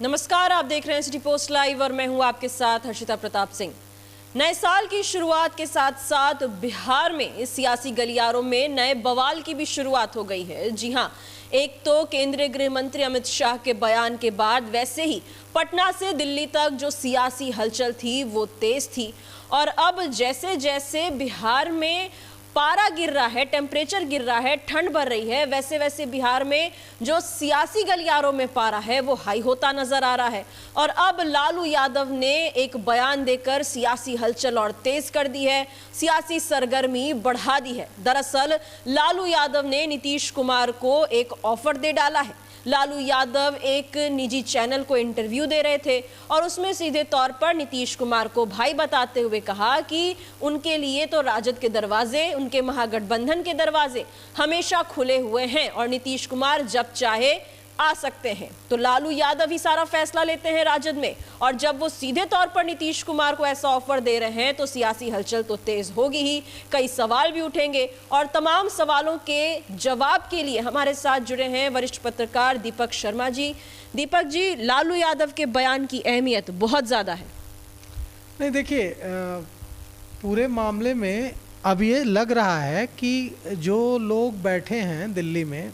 नमस्कार, आप देख रहे हैं सिटी पोस्ट लाइव और मैं हूं आपके साथ हर्षिता प्रताप सिंह। नए साल की शुरुआत के साथ साथ बिहार में इस सियासी गलियारों में नए बवाल की भी शुरुआत हो गई है। जी हां, एक तो केंद्रीय गृह मंत्री अमित शाह के बयान के बाद वैसे ही पटना से दिल्ली तक जो सियासी हलचल थी वो तेज थी और अब जैसे जैसे बिहार में पारा गिर रहा है, टेम्परेचर गिर रहा है, ठंड बढ़ रही है, वैसे वैसे बिहार में जो सियासी गलियारों में पारा है वो हाई होता नजर आ रहा है। और अब लालू यादव ने एक बयान देकर सियासी हलचल और तेज कर दी है, सियासी सरगर्मी बढ़ा दी है। दरअसल लालू यादव ने नीतीश कुमार को एक ऑफर दे डाला है। लालू यादव एक निजी चैनल को इंटरव्यू दे रहे थे और उसमें सीधे तौर पर नीतीश कुमार को भाई बताते हुए कहा कि उनके लिए तो राजद के दरवाजे, उनके महागठबंधन के दरवाजे हमेशा खुले हुए हैं और नीतीश कुमार जब चाहे आ सकते हैं। तो लालू यादव ही सारा फैसला लेते हैं राजद में, और जब वो सीधे तौर पर नीतीश कुमार को ऐसा ऑफर दे रहे हैं तो सियासी हलचल तो तेज होगी ही, कई सवाल भी उठेंगे। और तमाम सवालों के जवाब के लिए हमारे साथ जुड़े हैं वरिष्ठ पत्रकार दीपक शर्मा जी। दीपक जी, लालू यादव के बयान की अहमियत बहुत ज़्यादा है। नहीं, देखिए, पूरे मामले में अब ये लग रहा है कि जो लोग बैठे हैं दिल्ली में,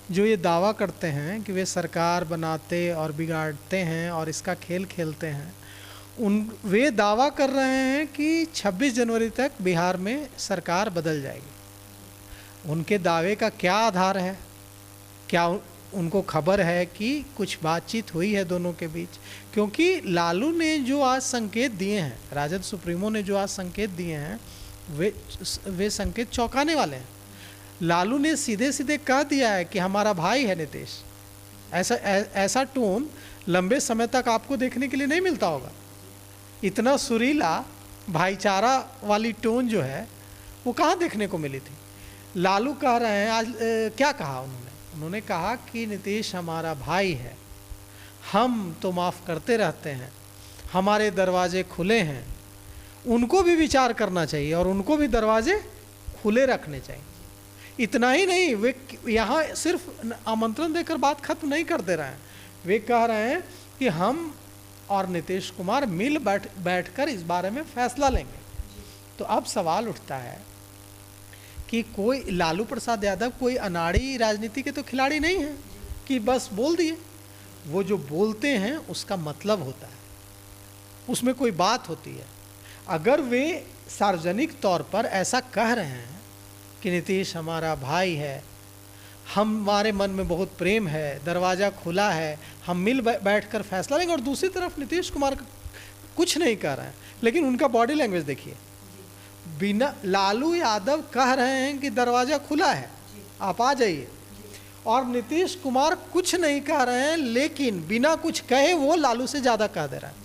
जो ये दावा करते हैं कि वे सरकार बनाते और बिगाड़ते हैं और इसका खेल खेलते हैं, वे दावा कर रहे हैं कि 26 जनवरी तक बिहार में सरकार बदल जाएगी। उनके दावे का क्या आधार है? क्या उनको खबर है कि कुछ बातचीत हुई है दोनों के बीच? क्योंकि लालू ने जो आज संकेत दिए हैं, राजद सुप्रीमो ने जो आज संकेत दिए हैं, वे संकेत चौंकाने वाले हैं। लालू ने सीधे सीधे कह दिया है कि हमारा भाई है नीतीश। ऐसा टोन लंबे समय तक आपको देखने के लिए नहीं मिलता होगा। इतना सुरीला भाईचारा वाली टोन जो है वो कहाँ देखने को मिली थी? लालू कह रहे हैं आज क्या कहा उन्होंने कहा कि नीतीश हमारा भाई है, हम तो माफ़ करते रहते हैं, हमारे दरवाजे खुले हैं, उनको भी विचार करना चाहिए और उनको भी दरवाजे खुले रखने चाहिए। इतना ही नहीं, वे यहाँ सिर्फ आमंत्रण देकर बात खत्म नहीं कर दे रहे हैं, वे कह रहे हैं कि हम और नीतीश कुमार मिल बैठकर इस बारे में फैसला लेंगे। तो अब सवाल उठता है कि कोई लालू प्रसाद यादव कोई अनाड़ी राजनीति के तो खिलाड़ी नहीं है कि बस बोल दिए। वो जो बोलते हैं उसका मतलब होता है, उसमें कोई बात होती है। अगर वे सार्वजनिक तौर पर ऐसा कह रहे हैं कि नीतीश हमारा भाई है, हमारे मन में बहुत प्रेम है, दरवाज़ा खुला है, हम मिल बैठकर फैसला लेंगे, और दूसरी तरफ नीतीश कुमार कुछ नहीं कह रहे हैं, लेकिन उनका बॉडी लैंग्वेज देखिए। बिना लालू यादव कह रहे हैं कि दरवाज़ा खुला है, आप आ जाइए, और नीतीश कुमार कुछ नहीं कह रहे हैं, लेकिन बिना कुछ कहे वो लालू से ज़्यादा कह दे रहे हैं।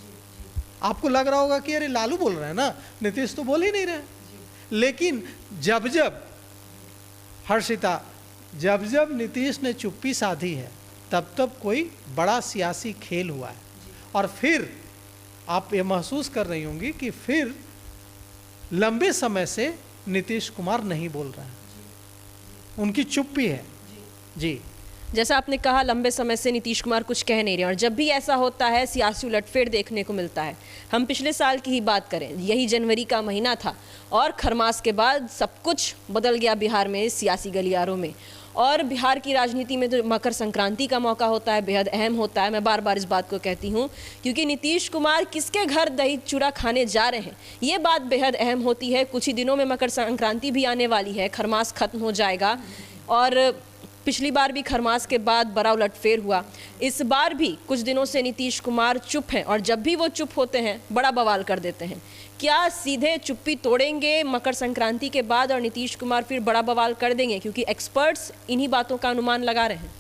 आपको लग रहा होगा कि अरे लालू बोल रहे हैं ना, नीतीश तो बोल ही नहीं रहे। लेकिन जब हर्षिता, जब नीतीश ने चुप्पी साधी है, तब कोई बड़ा सियासी खेल हुआ है। और फिर आप ये महसूस कर रही होंगी कि फिर लंबे समय से नीतीश कुमार नहीं बोल रहे हैं, उनकी चुप्पी है। जी, जैसा आपने कहा, लंबे समय से नीतीश कुमार कुछ कह नहीं रहे, और जब भी ऐसा होता है सियासी उलटफेर देखने को मिलता है। हम पिछले साल की ही बात करें, यही जनवरी का महीना था और खरमास के बाद सब कुछ बदल गया बिहार में सियासी गलियारों में। और बिहार की राजनीति में तो मकर संक्रांति का मौका होता है, बेहद अहम होता है। मैं बार बार इस बात को कहती हूँ क्योंकि नीतीश कुमार किसके घर दही चूड़ा खाने जा रहे हैं, ये बात बेहद अहम होती है। कुछ ही दिनों में मकर संक्रांति भी आने वाली है, खरमास खत्म हो जाएगा, और पिछली बार भी खरमास के बाद बड़ा उलटफेर हुआ। इस बार भी कुछ दिनों से नीतीश कुमार चुप हैं, और जब भी वो चुप होते हैं बड़ा बवाल कर देते हैं। क्या सीधे चुप्पी तोड़ेंगे मकर संक्रांति के बाद और नीतीश कुमार फिर बड़ा बवाल कर देंगे? क्योंकि एक्सपर्ट्स इन्हीं बातों का अनुमान लगा रहे हैं।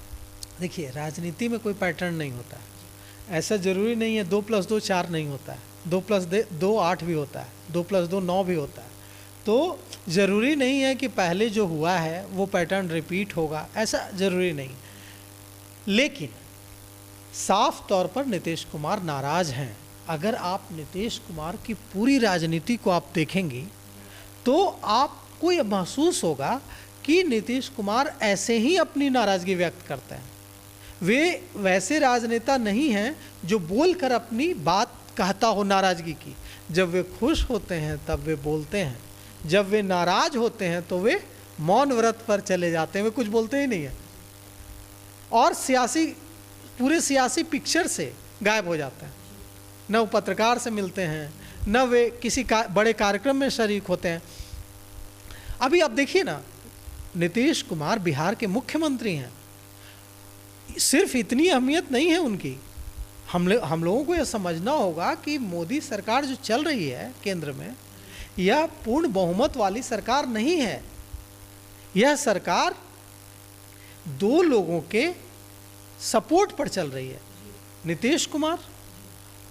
देखिए, राजनीति में कोई पैटर्न नहीं होता है। ऐसा ज़रूरी नहीं है 2+2 4 नहीं होता है, 2+2 8 भी होता है, 2+2 9 भी होता है। तो ज़रूरी नहीं है कि पहले जो हुआ है वो पैटर्न रिपीट होगा, ऐसा ज़रूरी नहीं। लेकिन साफ तौर पर नीतीश कुमार नाराज़ हैं। अगर आप नीतीश कुमार की पूरी राजनीति को आप देखेंगी तो आपको ये महसूस होगा कि नीतीश कुमार ऐसे ही अपनी नाराज़गी व्यक्त करते हैं। वे वैसे राजनेता नहीं हैं जो बोलकर अपनी बात कहता हो नाराजगी की। जब वे खुश होते हैं तब वे बोलते हैं, जब वे नाराज होते हैं तो वे मौन व्रत पर चले जाते हैं, वे कुछ बोलते ही नहीं है और पूरे सियासी पिक्चर से गायब हो जाते हैं। न वो पत्रकार से मिलते हैं, न वे किसी बड़े कार्यक्रम में शरीक होते हैं। अभी आप देखिए ना, नीतीश कुमार बिहार के मुख्यमंत्री हैं, सिर्फ इतनी अहमियत नहीं है उनकी। हम लोगों को यह समझना होगा कि मोदी सरकार जो चल रही है केंद्र में, यह पूर्ण बहुमत वाली सरकार नहीं है। यह सरकार दो लोगों के सपोर्ट पर चल रही है, नीतीश कुमार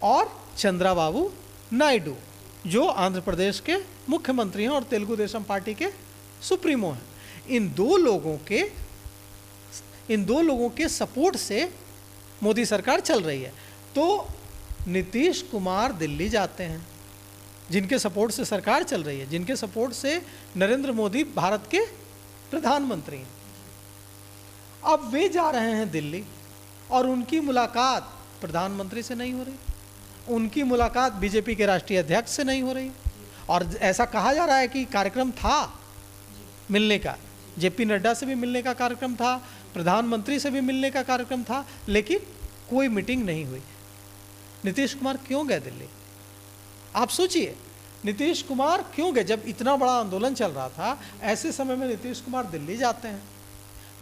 और चंद्राबाबू नायडू, जो आंध्र प्रदेश के मुख्यमंत्री हैं और तेलुगु देशम पार्टी के सुप्रीमो हैं। इन दो लोगों के सपोर्ट से मोदी सरकार चल रही है। तो नीतीश कुमार दिल्ली जाते हैं, जिनके सपोर्ट से सरकार चल रही है, जिनके सपोर्ट से नरेंद्र मोदी भारत के प्रधानमंत्री हैं। अब वे जा रहे हैं दिल्ली और उनकी मुलाकात प्रधानमंत्री से नहीं हो रही, उनकी मुलाकात बीजेपी के राष्ट्रीय अध्यक्ष से नहीं हो रही। और ऐसा कहा जा रहा है कि कार्यक्रम था मिलने का, जेपी नड्डा से भी मिलने का कार्यक्रम था, प्रधानमंत्री से भी मिलने का कार्यक्रम था, लेकिन कोई मीटिंग नहीं हुई। नीतीश कुमार क्यों गए दिल्ली? आप सोचिए, नीतीश कुमार क्यों गए? जब इतना बड़ा आंदोलन चल रहा था, ऐसे समय में नीतीश कुमार दिल्ली जाते हैं।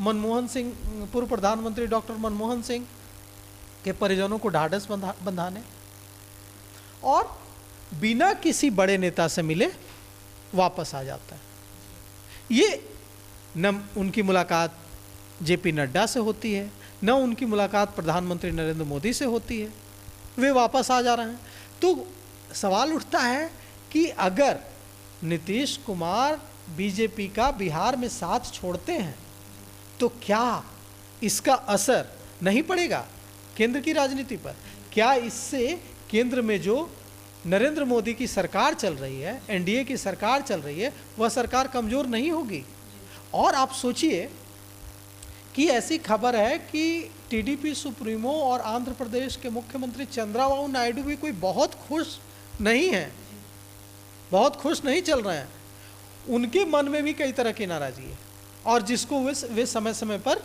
मनमोहन सिंह, पूर्व प्रधानमंत्री डॉक्टर मनमोहन सिंह के परिजनों को ढाढ़स बंधाने, और बिना किसी बड़े नेता से मिले वापस आ जाता है। ये न उनकी मुलाकात जेपी नड्डा से होती है, न उनकी मुलाकात प्रधानमंत्री नरेंद्र मोदी से होती है, वे वापस आ जा रहे हैं। तो सवाल उठता है कि अगर नीतीश कुमार बीजेपी का बिहार में साथ छोड़ते हैं तो क्या इसका असर नहीं पड़ेगा केंद्र की राजनीति पर? क्या इससे केंद्र में जो नरेंद्र मोदी की सरकार चल रही है, एनडीए की सरकार चल रही है, वह सरकार कमज़ोर नहीं होगी? और आप सोचिए कि ऐसी खबर है कि टीडीपी सुप्रीमो और आंध्र प्रदेश के मुख्यमंत्री चंद्राबाबू नायडू भी कोई बहुत खुश नहीं हैं, बहुत खुश नहीं चल रहे हैं। उनके मन में भी कई तरह की नाराज़गी है और जिसको वे समय समय पर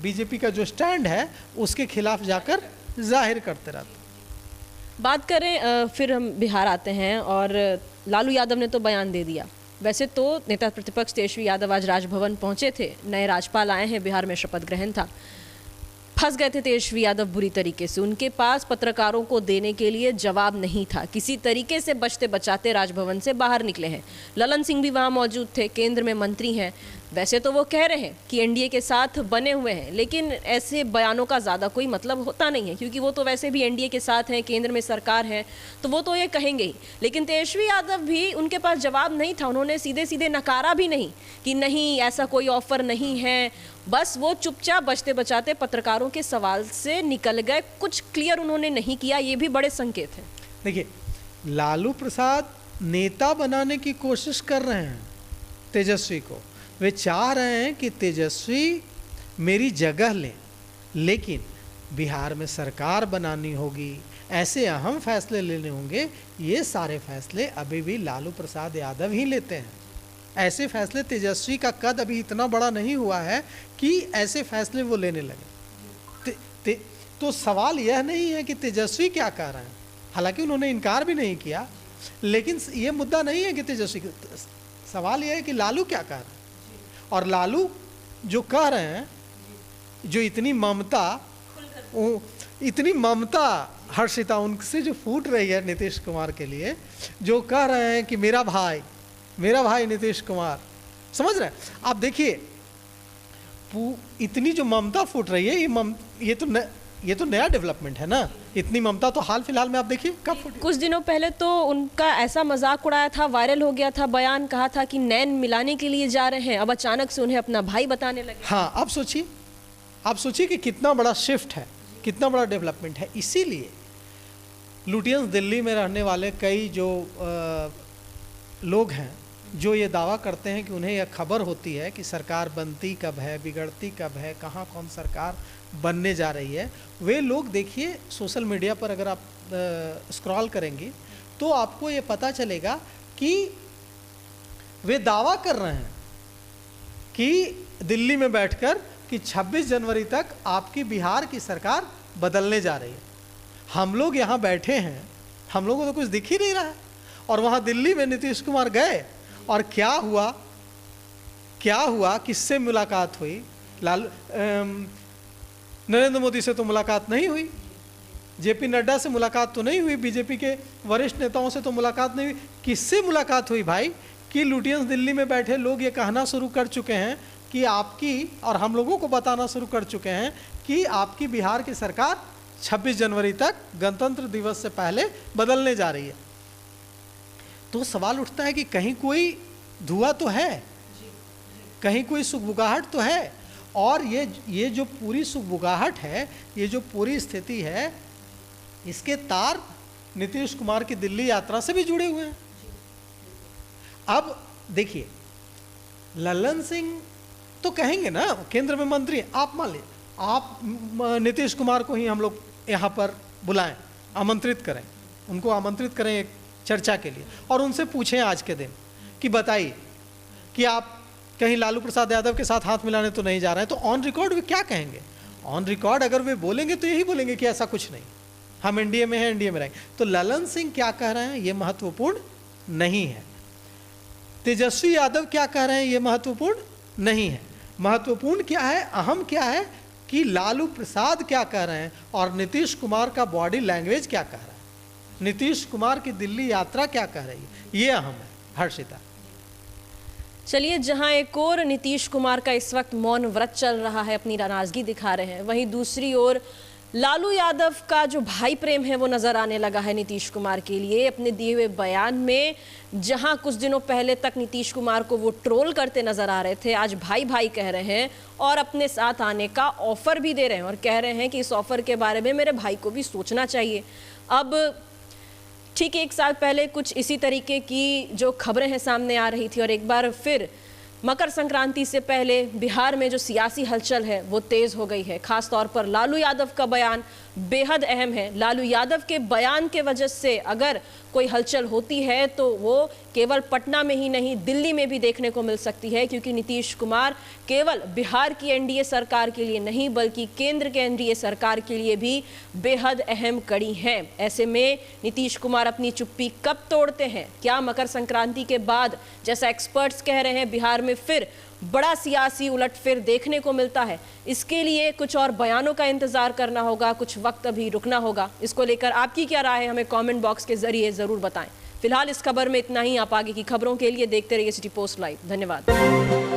बीजेपी का जो स्टैंड है उसके खिलाफ जाकर जाहिर करते रहते हैं। बात करें, फिर हम बिहार आते हैं और लालू यादव ने तो बयान दे दिया। वैसे तो नेता प्रतिपक्ष तेजस्वी यादव आज राजभवन पहुंचे थे, नए राज्यपाल आए हैं, बिहार में शपथ ग्रहण था। फंस गए थे तेजस्वी यादव बुरी तरीके से, उनके पास पत्रकारों को देने के लिए जवाब नहीं था। किसी तरीके से बचते बचाते राजभवन से बाहर निकले हैं। ललन सिंह भी वहां मौजूद थे, केंद्र में मंत्री हैं। वैसे तो वो कह रहे हैं कि एनडीए के साथ बने हुए हैं, लेकिन ऐसे बयानों का ज़्यादा कोई मतलब होता नहीं है, क्योंकि वो तो वैसे भी एनडीए के साथ हैं, केंद्र में सरकार है, तो वो तो ये कहेंगे ही। लेकिन तेजस्वी यादव भी, उनके पास जवाब नहीं था, उन्होंने सीधे सीधे नकारा भी नहीं कि नहीं ऐसा कोई ऑफर नहीं है। बस वो चुपचाप बचते बचाते पत्रकारों के सवाल से निकल गए, कुछ क्लियर उन्होंने नहीं किया। ये भी बड़े संकेत हैं। देखिए, लालू प्रसाद नेता बनाने की कोशिश कर रहे हैं तेजस्वी को। वे चाह रहे हैं कि तेजस्वी मेरी जगह लें, लेकिन बिहार में सरकार बनानी होगी, ऐसे अहम फैसले लेने होंगे। ये सारे फैसले अभी भी लालू प्रसाद यादव ही लेते हैं। ऐसे फैसले, तेजस्वी का कद अभी इतना बड़ा नहीं हुआ है कि ऐसे फैसले वो लेने लगे। तो सवाल यह नहीं है कि तेजस्वी क्या कह रहे हैं, हालांकि उन्होंने इनकार भी नहीं किया, लेकिन ये मुद्दा नहीं है कि तेजस्वी, सवाल यह है कि लालू क्या कह रहे हैं। और लालू जो कह रहे हैं, जो इतनी ममता हर्षिता उनसे जो फूट रही है नीतीश कुमार के लिए, जो कह रहे हैं कि मेरा भाई नीतीश कुमार, समझ रहे हैं आप? देखिए, इतनी जो ममता फूट रही है, ये तो नया डेवलपमेंट है ना। इतनी ममता तो हाल फिलहाल में आप देखिए कब फूटी। कुछ दिनों पहले तो उनका ऐसा मजाक उड़ाया था, वायरल हो गया था बयान, कहा था कि नैन मिलाने के लिए जा रहे हैं, अब अचानक से उन्हें अपना भाई बताने लगे। हाँ, आप सोचिए कि कितना बड़ा शिफ्ट है, कितना बड़ा डेवलपमेंट है। इसीलिए लुटियंस दिल्ली में रहने वाले कई जो लोग हैं, जो ये दावा करते हैं कि उन्हें यह खबर होती है कि सरकार बनती कब है, बिगड़ती कब है, कहाँ कौन सरकार बनने जा रही है, वे लोग देखिए सोशल मीडिया पर अगर आप स्क्रॉल करेंगे तो आपको ये पता चलेगा कि वे दावा कर रहे हैं कि दिल्ली में बैठकर कि 26 जनवरी तक आपकी बिहार की सरकार बदलने जा रही है। हम लोग यहाँ बैठे हैं, हम लोगों को तो कुछ दिख ही नहीं रहा है, और वहाँ दिल्ली में नीतीश कुमार गए और क्या हुआ, किससे मुलाकात हुई? नरेंद्र मोदी से तो मुलाकात नहीं हुई, जेपी नड्डा से मुलाकात तो नहीं हुई, बीजेपी के वरिष्ठ नेताओं से तो मुलाकात नहीं हुई। किससे मुलाकात हुई भाई? कि लुटियंस दिल्ली में बैठे लोग ये कहना शुरू कर चुके हैं कि आपकी, और हम लोगों को बताना शुरू कर चुके हैं कि आपकी बिहार की सरकार 26 जनवरी तक गणतंत्र दिवस से पहले बदलने जा रही है। तो सवाल उठता है कि कहीं कोई धुआं तो है, कहीं कोई सुगबुगाहट तो है, और ये जो पूरी सुगबुगाहट है, ये जो पूरी स्थिति है, इसके तार नीतीश कुमार की दिल्ली यात्रा से भी जुड़े हुए हैं। अब देखिए, लल्लन सिंह तो कहेंगे ना, केंद्र में मंत्री, आप मान लीजिए आप नीतीश कुमार को ही हम लोग यहाँ पर बुलाएं, आमंत्रित करें, उनको आमंत्रित करें एक चर्चा के लिए, और उनसे पूछें आज के दिन कि बताइए कि आप कहीं लालू प्रसाद यादव के साथ हाथ मिलाने तो नहीं जा रहे हैं, तो ऑन रिकॉर्ड वे क्या कहेंगे? ऑन रिकॉर्ड अगर वे बोलेंगे तो यही बोलेंगे कि ऐसा कुछ नहीं, हम एनडीए में हैं, एनडीए में रहेंगे। तो लल्लन सिंह क्या कह रहे हैं ये महत्वपूर्ण नहीं है, तेजस्वी यादव क्या कह रहे हैं ये महत्वपूर्ण नहीं है। महत्वपूर्ण क्या है, अहम क्या है कि लालू प्रसाद क्या कह रहे हैं और नीतीश कुमार का बॉडी लैंग्वेज क्या कह रहा है, नीतीश कुमार की दिल्ली यात्रा क्या कह रही है, ये अहम है। हर्षिता, चलिए, जहां एक और नीतीश कुमार का इस वक्त मौन व्रत चल रहा है, अपनी नाराजगी दिखा रहे हैं, वहीं दूसरी ओर लालू यादव का जो भाई प्रेम है वो नजर आने लगा है नीतीश कुमार के लिए। अपने दिए हुए बयान में जहां कुछ दिनों पहले तक नीतीश कुमार को वो ट्रोल करते नजर आ रहे थे, आज भाई भाई कह रहे हैं और अपने साथ आने का ऑफर भी दे रहे हैं, और कह रहे हैं कि इस ऑफर के बारे में मेरे भाई को भी सोचना चाहिए। अब ठीक 1 साल पहले कुछ इसी तरीके की जो खबरें हैं सामने आ रही थी, और एक बार फिर मकर संक्रांति से पहले बिहार में जो सियासी हलचल है वो तेज हो गई है। खास तौर पर लालू यादव का बयान बेहद अहम है। लालू यादव के बयान के वजह से अगर कोई हलचल होती है तो वो केवल पटना में ही नहीं, दिल्ली में भी देखने को मिल सकती है, क्योंकि नीतीश कुमार केवल बिहार की एनडीए सरकार के लिए नहीं बल्कि केंद्र के एनडीए सरकार के लिए भी बेहद अहम कड़ी हैं। ऐसे में नीतीश कुमार अपनी चुप्पी कब तोड़ते हैं? क्या मकर संक्रांति के बाद, जैसा एक्सपर्ट्स कह रहे हैं, बिहार में फिर बड़ा सियासी उलटफेर देखने को मिलता है? इसके लिए कुछ और बयानों का इंतजार करना होगा, कुछ वक्त अभी रुकना होगा। इसको लेकर आपकी क्या राय है, हमें कमेंट बॉक्स के जरिए जरूर बताएं। फिलहाल इस खबर में इतना ही। आप आगे की खबरों के लिए देखते रहिए सिटी पोस्ट लाइव। धन्यवाद।